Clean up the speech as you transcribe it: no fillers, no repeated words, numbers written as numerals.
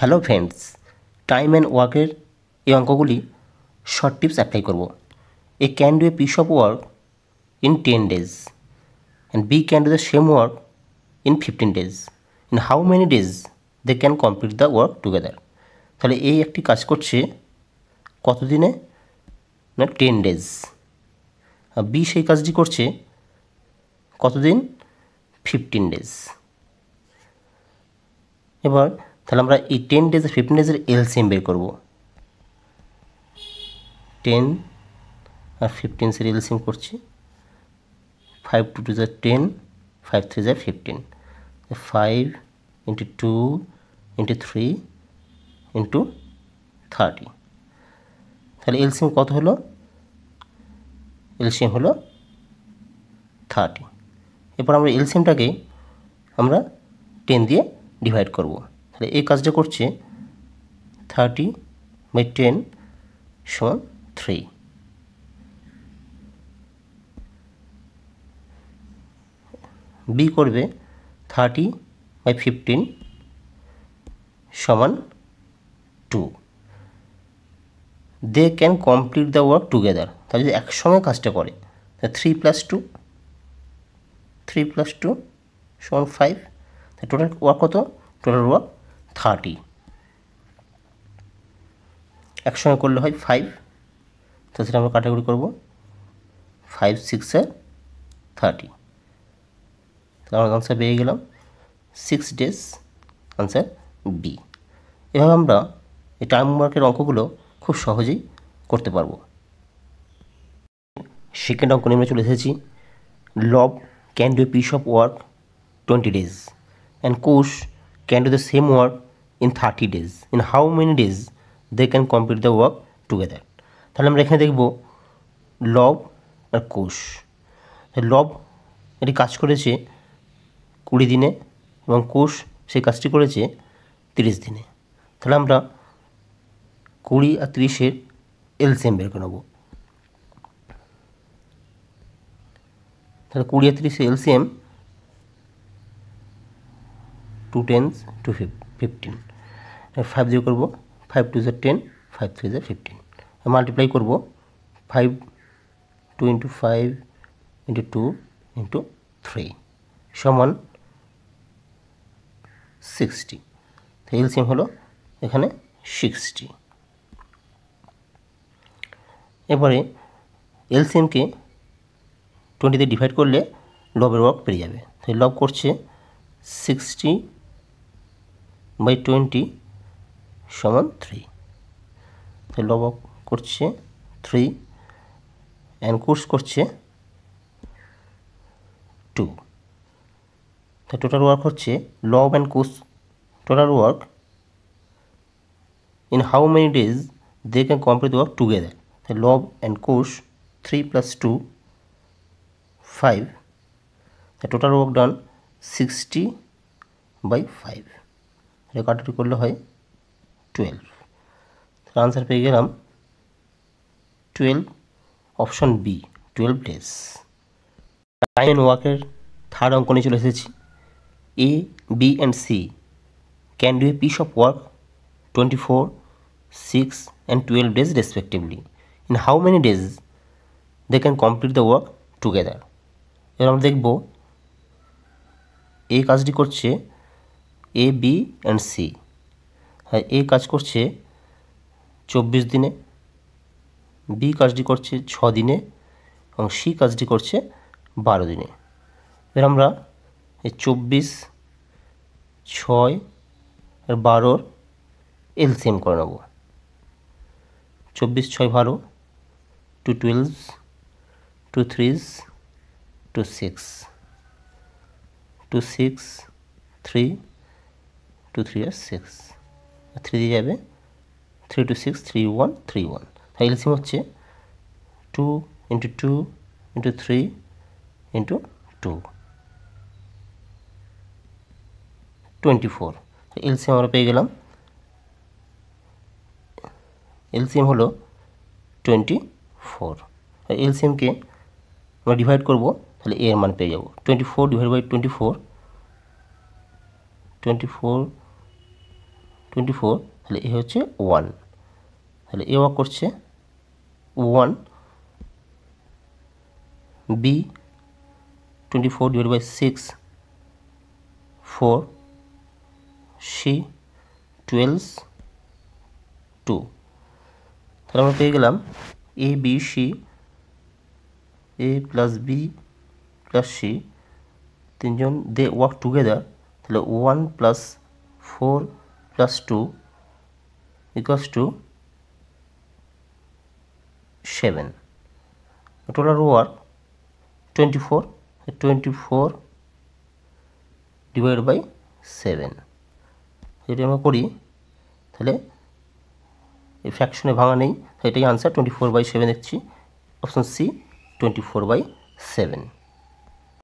Hello friends, time and ওয়ার্কের এই অঙ্কগুলি short tips apply করব। A can do a piece of work in 10 days and B can do the same work in 15 days। In how many days they can complete the work together. তাহলে এই একটি কাজ করছে কতদিনে? না 10 days। আর B সেই কাজটি করছে কতদিন? 15 days। এবার তাহলে আমরা এই 10 days আর 15 days এলসিএম বের করব। 10 আর 15 এলসিএম করছি। 5 2 2 10, 5 3 15, 5 into 2 into 3 into 30। তাহলে এলসিএম কত হলো? এলসিএম হলো 30। এরপর আমরা এলসিএমটাকে আমরা 10 দিয়ে ডিভাইড করব। তাহলে এই কাজটা করছে 30/10 সমান 3। বি করবে 30/15 সমান 2। They can complete the work together. তাহলে যদি একসঙ্গে কাজটা করে তাহলে 3 + 2 সমান 5। টোটাল ওয়ার্ক কত? Total work 30। একসঙ্গে করলে হয় 5। তো সেটা আমরা কাটাকুটি করব। 5 6 30। তাহলে আমরা আনসার পেয়ে গেলাম 6 days। Answer B. এভাবে আমরা এই টাইম ওয়ার্কের অঙ্কগুলো খুব সহজেই করতে পারবো। সেকেন্ড অঙ্ক নিয়ে আমরা চলে এসেছি। লব can do a piece of work 20 days and কোষ can do the same work in 30 days। In how many days they can complete the work together. তাহলে আমরা এখানে দেখব লব আর কোষ। লব এটি কাজ করেছে 20 দিনে এবং কোষ সেই কাজটি করেছে 30 দিনে। তাহলে আমরা 20 আর 30 এলসিএম বের করে নেব। তাহলে 20 আর 30 এলসিএম 2 10 2 15। 5 দিয়ে করবো। 5 2 10, 5 3 15। মাল্টিপ্লাই করব 5 2 into 5 into 2 into 3 সমান 60। তো এলসিএম হলো এখানে 60। এবারে এলসিএমকে 20 দিয়ে ডিভাইড করলে লবের ওয়ার্ক পেয়ে যাবে। তো লব করছে 60/20 সমান 3। তো লব করছে 3 অ্যান্ড কোর্স করছে 2। তো টোটাল ওয়ার্ক হচ্ছে লব and course total work in how many days they can complete work together. তো লব and course 3 + 2 5। The total work done 60/5। কাটাকুটি করলে হয় 12। আনসার পেয়ে গেলাম 12, option B 12 days। Time and ওয়ার্কের থার্ড অঙ্ক নিয়ে চলে এসেছি। A B and C can do a piece of work 24, 6 and 12 days respectively। In how many days they can complete the work together. এবার আমরা দেখব এ কাজটি করছে এ বি অ্যান্ড সি। হ্যাঁ, এ কাজ করছে 24 দিনে, বি কাজটি করছে 6 দিনে এবং সি কাজটি করছে 12 দিনে। এবার আমরা এই 24, 6 আর 12 এলসিএম করে নেব। 24 6 12, 2 12, 2 3s, 2 6, 2 6 3, 2 3 আর 6, 3 দিয়ে যাবে 3 2 6 3 1 3 1। তাই এলসিএম হচ্ছে 2 into 2 into 3 into 2 24। এলসিএম আমরা পেয়ে গেলাম। এলসিএম হলো 24। এলসিএমকে আমরা ডিভাইড করব, তাহলে এর মান পেয়ে যাব 24 / 24, 24 24, তাহলে এ হচ্ছে 1, তাহলে এ ওয়ার্ক করছে 1, বি 24 ডিভাইড বাই 6, 4, সি 12, 2, তাহলে আমরা পেয়ে গেলাম A B C, A plus B plus C তিনজন দে ওয়ার্ক টুগেদার, তাহলে 1 plus 4 plus 2 equals to 7, total work 24, 24 divide by 7, যদি আমরা করি তাহলে এই ফ্র্যাকশনে ভাঙা নেই, এটাই আনসার 24/7 দেখছি, অপশন সি 24/7।